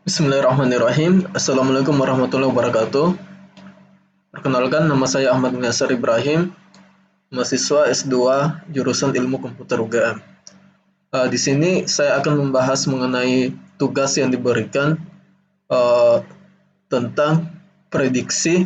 Bismillahirrahmanirrahim. Assalamualaikum warahmatullahi wabarakatuh. Perkenalkan, nama saya Ahmad Mulyasar Ibrahim, mahasiswa S2 jurusan Ilmu Komputer UGM. Di sini saya akan membahas mengenai tugas yang diberikan eh, tentang prediksi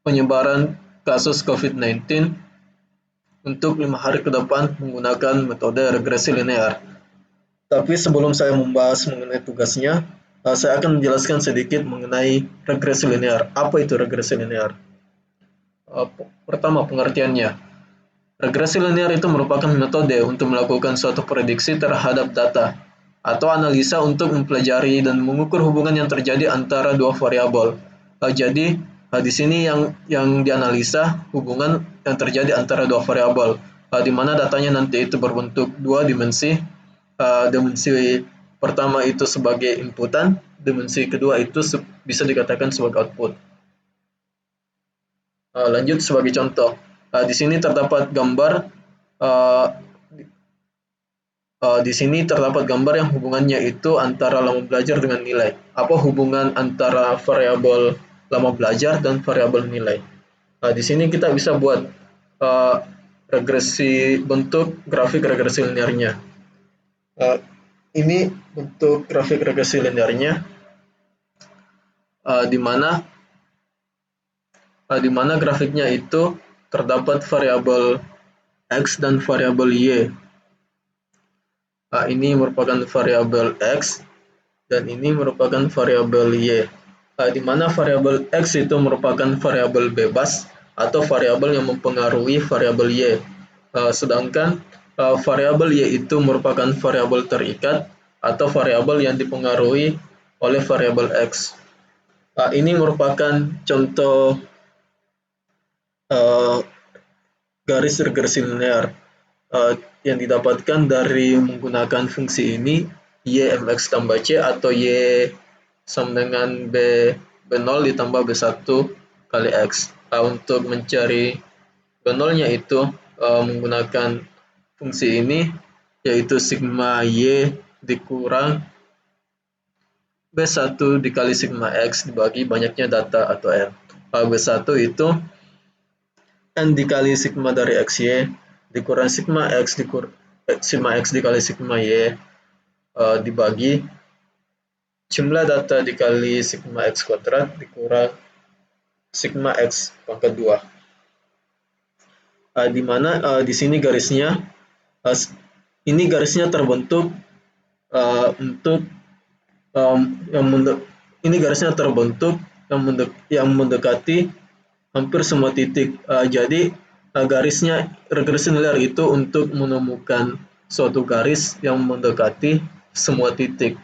penyebaran kasus COVID-19 untuk 5 hari ke depan menggunakan metode regresi linear. Tapi sebelum saya membahas mengenai tugasnya, saya akan menjelaskan sedikit mengenai regresi linear. Apa itu regresi linear? Pertama, pengertiannya. Regresi linear itu merupakan metode untuk melakukan suatu prediksi terhadap data atau analisa untuk mempelajari dan mengukur hubungan yang terjadi antara dua variabel. Jadi di sini yang dianalisa hubungan yang terjadi antara dua variabel, di mana datanya nanti itu berbentuk dua dimensi. Dimensi pertama itu sebagai inputan, dimensi kedua itu bisa dikatakan sebagai output. Lanjut sebagai contoh, di sini terdapat gambar. Uh, di sini terdapat gambar yang hubungannya itu antara lama belajar dengan nilai. Apa hubungan antara variabel lama belajar dan variabel nilai? Di sini kita bisa buat uh, regresi bentuk grafik regresi linearnya. Ini bentuk grafik regresi linearnya, uh, di mana di mana grafiknya itu terdapat variabel X dan variabel Y. Ini merupakan variabel X dan ini merupakan variabel Y. Di mana variabel X itu merupakan variabel bebas atau variabel yang mempengaruhi variabel Y. Sedangkan variabel Y itu merupakan variabel terikat atau variabel yang dipengaruhi oleh variabel X. Ini merupakan contoh uh, garis regresi linear yang didapatkan dari menggunakan fungsi ini y mx tambah c atau y sama dengan b0 ditambah b1 kali x. Untuk mencari b0-nya itu menggunakan fungsi ini, yaitu sigma y dikurang b1 dikali sigma x dibagi banyaknya data atau n. B1 itu n dikali sigma dari xy dikurang sigma x dikali sigma y dibagi jumlah data dikali sigma x kuadrat dikurang sigma x pangkat 2. Di mana di sini garisnya ini garisnya terbentuk untuk ini garisnya terbentuk yang mendekati hampir semua titik. Jadi garisnya regresi linear itu untuk menemukan suatu garis yang mendekati semua titik.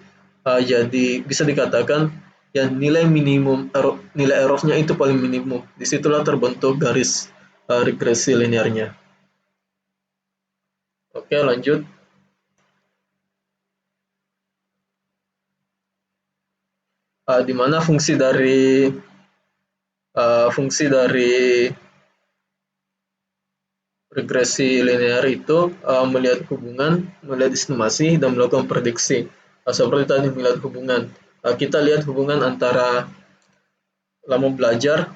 Jadi bisa dikatakan yang nilai minimum nilai errornya itu paling minimum. Disitulah terbentuk garis regresi linearnya. Oke, lanjut. Di mana fungsi dari regresi linear itu melihat hubungan, melihat estimasi, dan melakukan prediksi. Seperti tadi melihat hubungan, kita lihat hubungan antara lama belajar,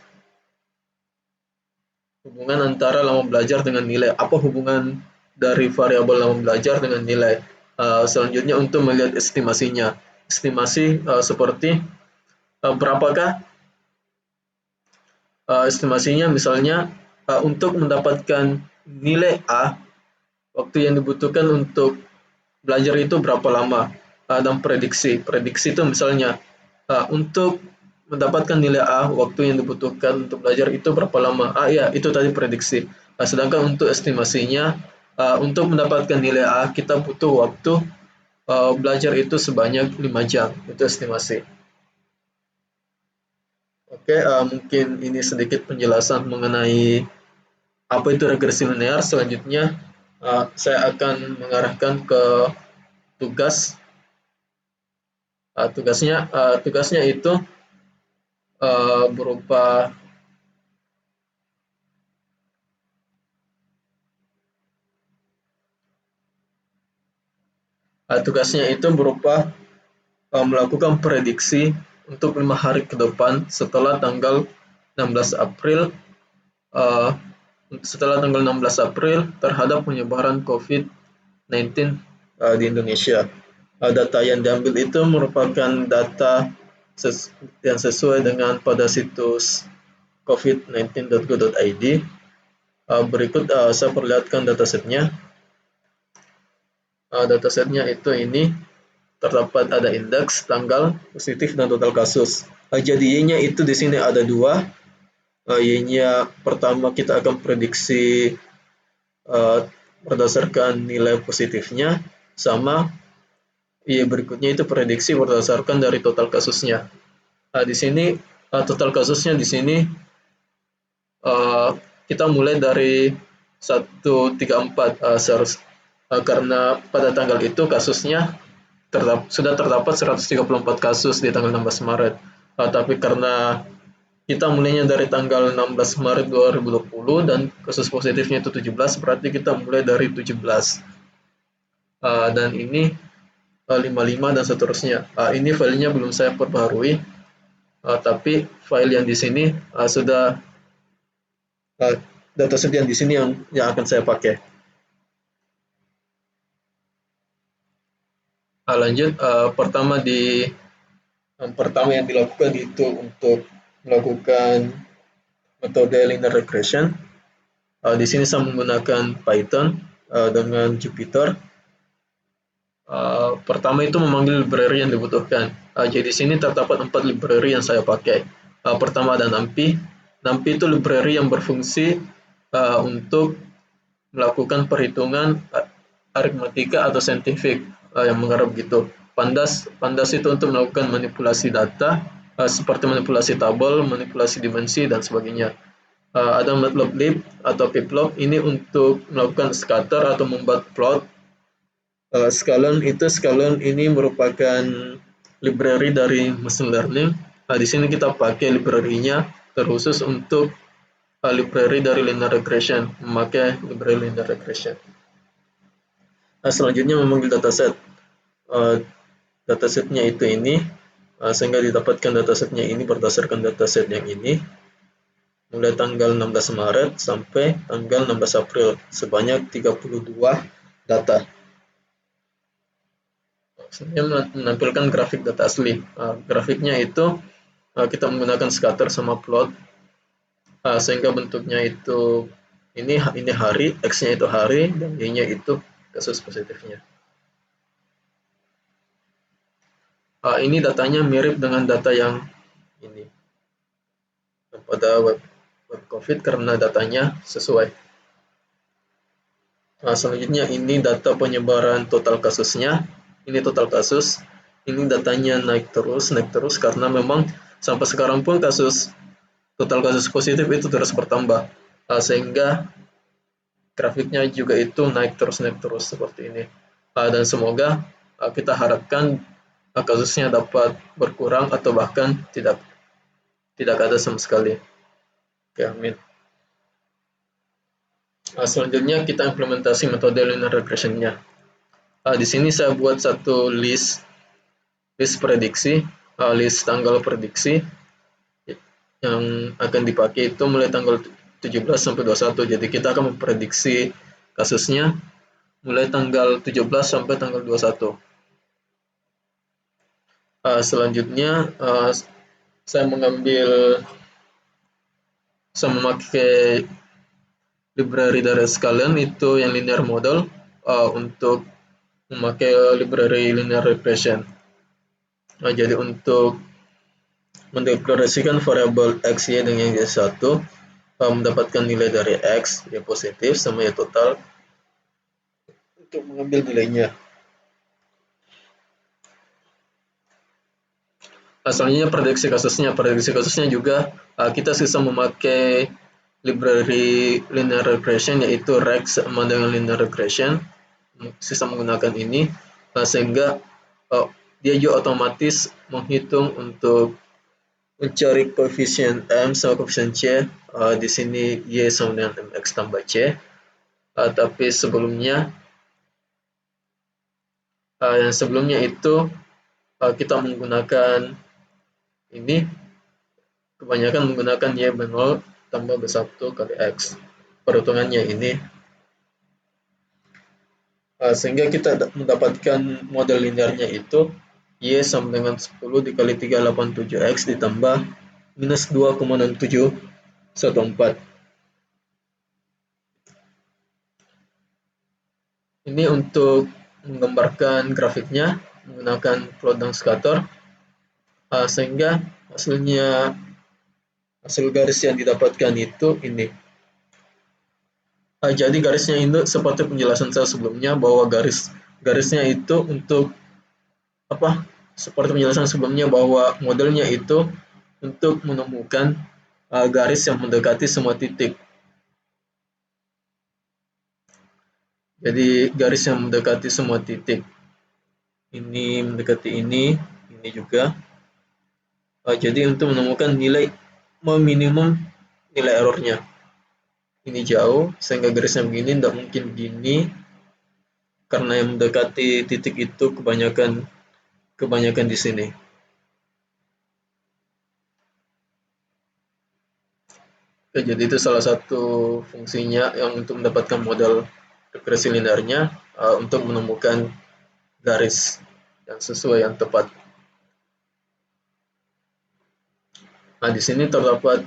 dengan nilai. Apa hubungan dari variabel lama belajar dengan nilai? Selanjutnya untuk melihat estimasinya. Estimasi seperti berapakah estimasinya, misalnya untuk mendapatkan nilai A, waktu yang dibutuhkan untuk belajar itu berapa lama, dan prediksi itu misalnya untuk mendapatkan nilai A, waktu yang dibutuhkan untuk belajar itu berapa lama. Ya, itu tadi prediksi. Sedangkan untuk estimasinya, untuk mendapatkan nilai A kita butuh waktu belajar itu sebanyak 5 jam. Itu estimasi. Oke, mungkin ini sedikit penjelasan mengenai apa itu regresi linear. Selanjutnya saya akan mengarahkan ke tugas. Tugasnya itu berupa melakukan prediksi untuk 5 hari ke depan setelah tanggal 16 April uh, setelah tanggal 16 April terhadap penyebaran COVID-19 di Indonesia. Data yang diambil itu merupakan data yang sesuai dengan pada situs covid19.go.id. Berikut saya perlihatkan datasetnya. Datasetnya itu ini terdapat ada indeks, tanggal, positif, dan total kasus. Jadi Y-nya itu di sini ada dua. Y-nya pertama kita akan prediksi berdasarkan nilai positifnya, sama Y berikutnya itu prediksi berdasarkan dari total kasusnya. Di sini total kasusnya di sini kita mulai dari 134 karena pada tanggal itu kasusnya sudah terdapat 134 kasus di tanggal 16 Maret. Tapi karena kita mulainya dari tanggal 16 Maret 2020 dan kasus positifnya itu 17, berarti kita mulai dari 17. Dan ini 55 dan seterusnya. Ini filenya belum saya perbaharui, tapi file yang di sini sudah dataset yang di sini yang akan saya pakai. Lanjut, pertama yang dilakukan itu untuk melakukan metode linear regression. Di sini saya menggunakan Python dengan Jupyter. Pertama itu memanggil library yang dibutuhkan. Jadi di sini terdapat 4 library yang saya pakai. Pertama ada NumPy. NumPy itu library yang berfungsi untuk melakukan perhitungan aritmatika atau saintifik yang mengharap gitu. Pandas itu untuk melakukan manipulasi data seperti manipulasi tabel, manipulasi dimensi dan sebagainya. Ada Matplotlib atau Pyplog ini untuk melakukan scatter atau membuat plot. Scalon ini merupakan library dari machine learning. Di sini kita pakai library-nya terkhusus untuk library dari linear regression, memakai library linear regression. Selanjutnya memanggil dataset. Datasetnya itu ini, sehingga didapatkan datasetnya ini berdasarkan dataset yang ini, mulai tanggal 16 Maret sampai tanggal 16 April, sebanyak 32 data. Selanjutnya menampilkan grafik data asli. Grafiknya itu kita menggunakan scatter sama plot, sehingga bentuknya itu ini hari, X-nya itu hari, dan Y-nya itu kasus positifnya. Ini datanya mirip dengan data yang ini pada web COVID karena datanya sesuai. Selanjutnya ini data penyebaran total kasusnya. Ini total kasus. Ini datanya naik terus karena memang sampai sekarang pun total kasus positif itu terus bertambah, sehingga grafiknya juga itu naik terus seperti ini. Dan semoga kita harapkan kasusnya dapat berkurang atau bahkan tidak ada sama sekali. Oke, amin. Selanjutnya kita implementasi metode linear regression-nya. Di sini saya buat satu list prediksi, list tanggal prediksi yang akan dipakai itu mulai tanggal 17 sampai 21. Jadi kita akan memprediksi kasusnya mulai tanggal 17 sampai tanggal 21. Selanjutnya saya memakai library dari Scalon itu yang linear model untuk memakai library linear regression. Jadi untuk mendeklarasikan variabel X, Y dengan Y1, mendapatkan nilai dari X, Y positif sama Y total untuk mengambil nilainya. Selanjutnya prediksi kasusnya juga kita bisa memakai library linear regression yaitu Rex sama dengan linear regression, sisa menggunakan ini sehingga dia juga otomatis menghitung untuk mencari koefisien M sama koefisien C. Di sini Y sama dengan MX tambah C. Tapi sebelumnya yang sebelumnya itu kita menggunakan ini, kebanyakan menggunakan Y B0 tambah B1 kali X. Perhitungannya ini. Sehingga kita mendapatkan model linearnya itu Y sama dengan 10 dikali 387X ditambah minus 2,6714. Ini untuk menggambarkan grafiknya menggunakan plot dan scatter, sehingga hasil garis yang didapatkan itu ini. Jadi garisnya itu seperti penjelasan saya sebelumnya bahwa garisnya itu untuk apa? Seperti penjelasan sebelumnya bahwa modelnya itu untuk menemukan garis yang mendekati semua titik. Jadi garis yang mendekati semua titik. Ini mendekati ini juga. Jadi untuk menemukan minimum nilai errornya. Ini jauh, sehingga garisnya begini, tidak mungkin gini, karena yang mendekati titik itu kebanyakan di sini. Jadi itu salah satu fungsinya yang untuk mendapatkan model regresi linearnya, untuk menemukan garis yang sesuai, yang tepat. Nah, di sini terdapat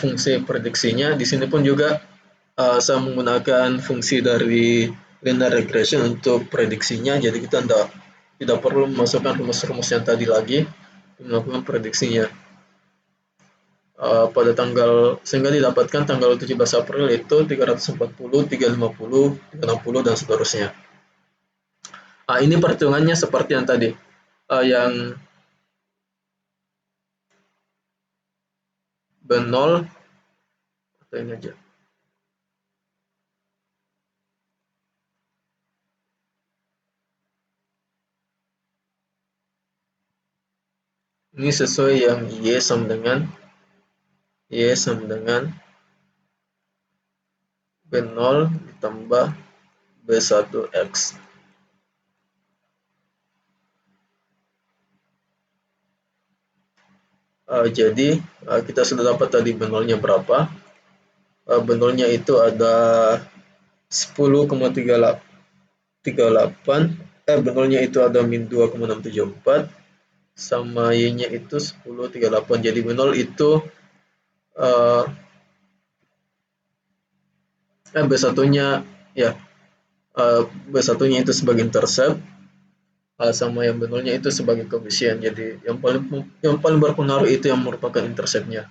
fungsi prediksinya. Di sini pun juga saya menggunakan fungsi dari linear regression untuk prediksinya. Jadi kita tidak perlu memasukkan rumus-rumus yang tadi lagi untuk melakukan prediksinya. Pada sehingga didapatkan tanggal 17 April itu 340, 350, 360 dan seterusnya. Ini perhitungannya seperti yang tadi, yang B0 atau ini aja. Ini sesuai yang Y sama dengan B0 ditambah B1X. Jadi kita sudah dapat tadi B0-nya berapa. B0-nya itu ada 10,38. B0-nya itu ada min 2,674 sama Y-nya itu 10,38. Jadi B0 itu B1-nya ya, B1-nya itu sebagai intercept, sama yang B0-nya itu sebagai koefisien. Jadi yang paling berpengaruh itu yang merupakan intercept-nya.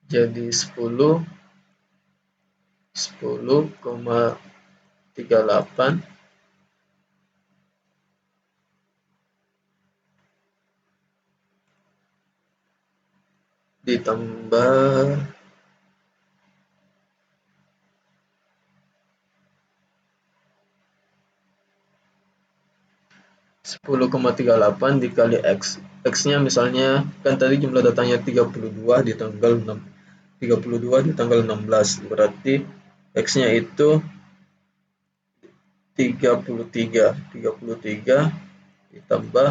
Jadi 10,38 ditambah 10,38 dikali X. X-nya misalnya, kan tadi jumlah datanya 32 di tanggal 16. Berarti X-nya itu 33 ditambah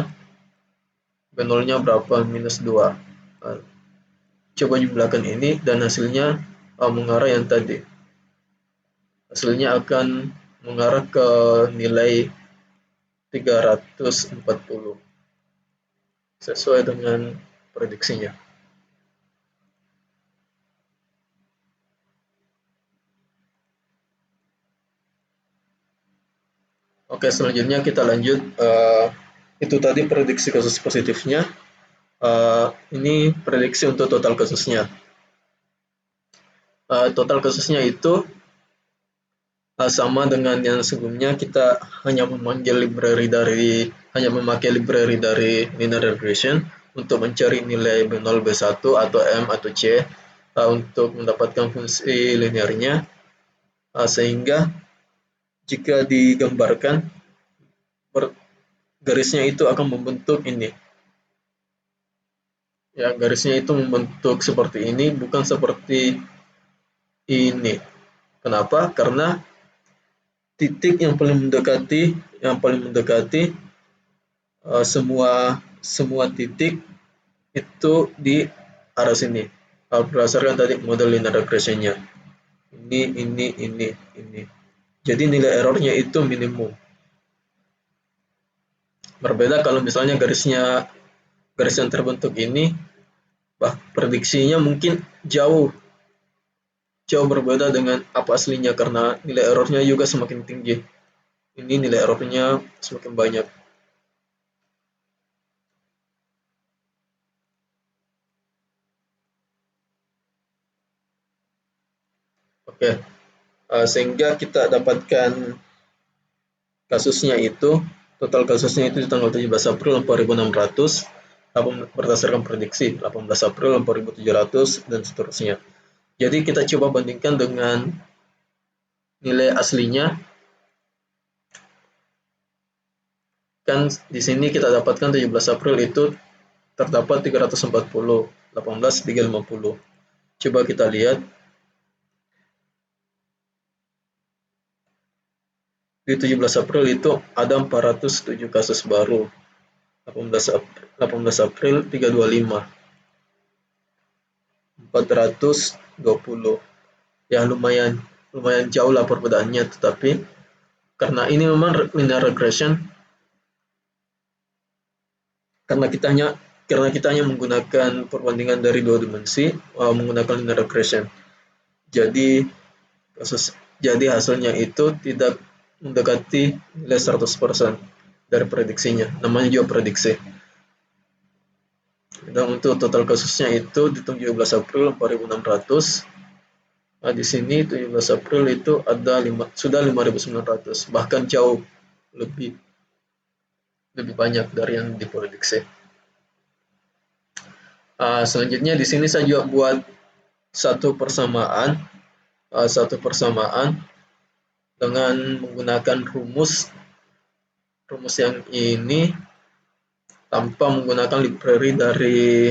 B0-nya berapa? Minus 2. Coba jumlahkan ini dan hasilnya mengarah yang tadi. Hasilnya akan mengarah ke nilai 340 sesuai dengan prediksinya. Oke, selanjutnya kita lanjut. Itu tadi prediksi kasus positifnya. Ini prediksi untuk total kasusnya. Total kasusnya itu sama dengan yang sebelumnya, kita hanya memakai library dari linear regression untuk mencari nilai B0, B1 atau M atau C untuk mendapatkan fungsi linearnya, sehingga jika digambarkan garisnya itu akan membentuk ini. Ya, garisnya itu membentuk seperti ini, bukan seperti ini. Kenapa? Karena titik yang paling mendekati semua titik itu di arah sini, berdasarkan tadi model linear regression-nya. Ini. Jadi nilai errornya itu minimum. Berbeda kalau misalnya garis yang terbentuk ini, prediksinya mungkin jauh jauh berbeda dengan apa aslinya karena nilai errornya juga semakin tinggi. Ini nilai errornya semakin banyak. Oke, sehingga kita dapatkan kasusnya itu, total kasusnya itu di tanggal 17 April 4600, berdasarkan prediksi 18 April 4700 dan seterusnya. Jadi kita coba bandingkan dengan nilai aslinya. Kan di sini kita dapatkan 17 April itu terdapat 340, 18 350. Coba kita lihat di 17 April itu ada 407 kasus baru. 18 April 325. 420. Ya lumayan jauh lah perbedaannya, tetapi karena ini memang linear regression, karena kita hanya menggunakan perbandingan dari dua dimensi, menggunakan linear regression. Jadi hasilnya itu tidak mendekati nilai 100% dari prediksinya. Namanya juga prediksi. Dan untuk total kasusnya itu di 17 April 4600. Nah, di sini 17 April itu ada sudah 5.900, bahkan jauh lebih banyak dari yang diprediksi. Selanjutnya di sini saya juga buat satu persamaan dengan menggunakan rumus yang ini tanpa menggunakan library dari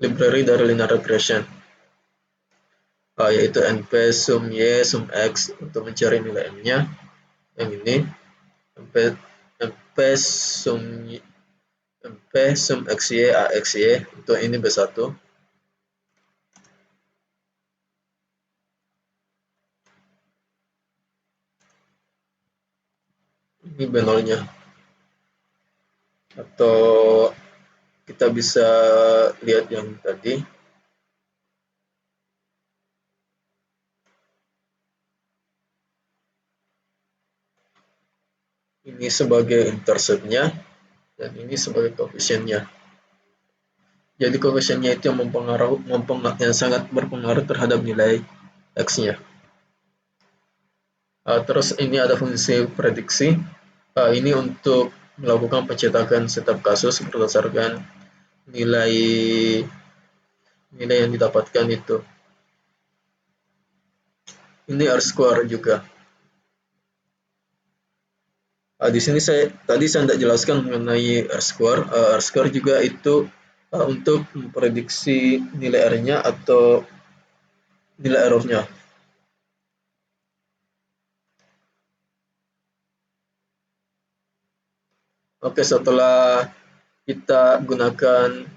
linear regression, yaitu np sum y sum x untuk mencari nilai m-nya. Yang ini np sum xy axy, untuk ini B1. Ini B0-nya. Atau kita bisa lihat yang tadi. Ini sebagai intercept-nya dan ini sebagai koefisiennya. Jadi koefisiennya itu yang sangat berpengaruh terhadap nilai x-nya. Terus ini ada fungsi prediksi. Ini untuk melakukan pencetakan setiap kasus berdasarkan nilai yang didapatkan itu. Ini R-square juga. Di sini saya tidak jelaskan mengenai R-square. R-square juga itu untuk memprediksi nilai R-nya atau nilai error-nya. Oke, setelah kita gunakan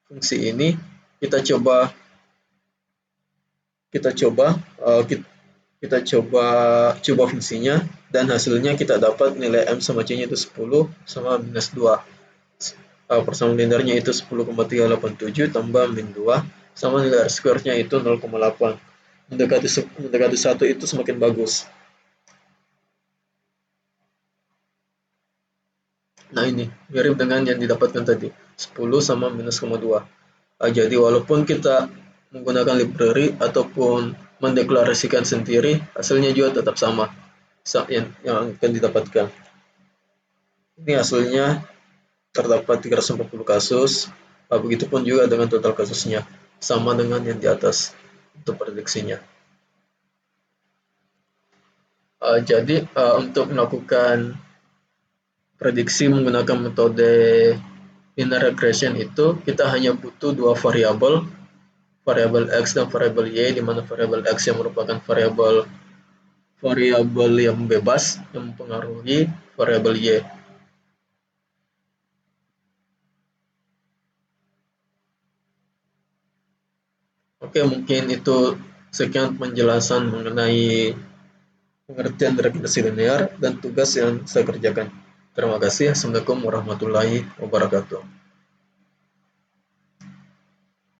fungsi ini, kita coba fungsinya, dan hasilnya kita dapat nilai M sama C-nya itu 10 sama minus 2. Persamaan linearnya itu 10,387 tambah min 2 sama nilai R square-nya itu 0,8. Mendekati 1 itu semakin bagus. Nah, ini mirip dengan yang didapatkan tadi, 10 sama minus 0,2. Jadi walaupun kita menggunakan library ataupun mendeklarasikan sendiri, hasilnya juga tetap sama yang akan didapatkan. Ini hasilnya terdapat 340 kasus, begitupun juga dengan total kasusnya, sama dengan yang di atas untuk prediksinya. Jadi untuk melakukan prediksi menggunakan metode linear regression itu, kita hanya butuh dua variabel X dan variabel Y, di mana variabel X yang merupakan variabel yang bebas yang mempengaruhi variabel Y. Oke, mungkin itu sekian penjelasan mengenai pengertian regenerasi linear dan tugas yang saya kerjakan. Terima kasih. Assalamualaikum warahmatullahi wabarakatuh.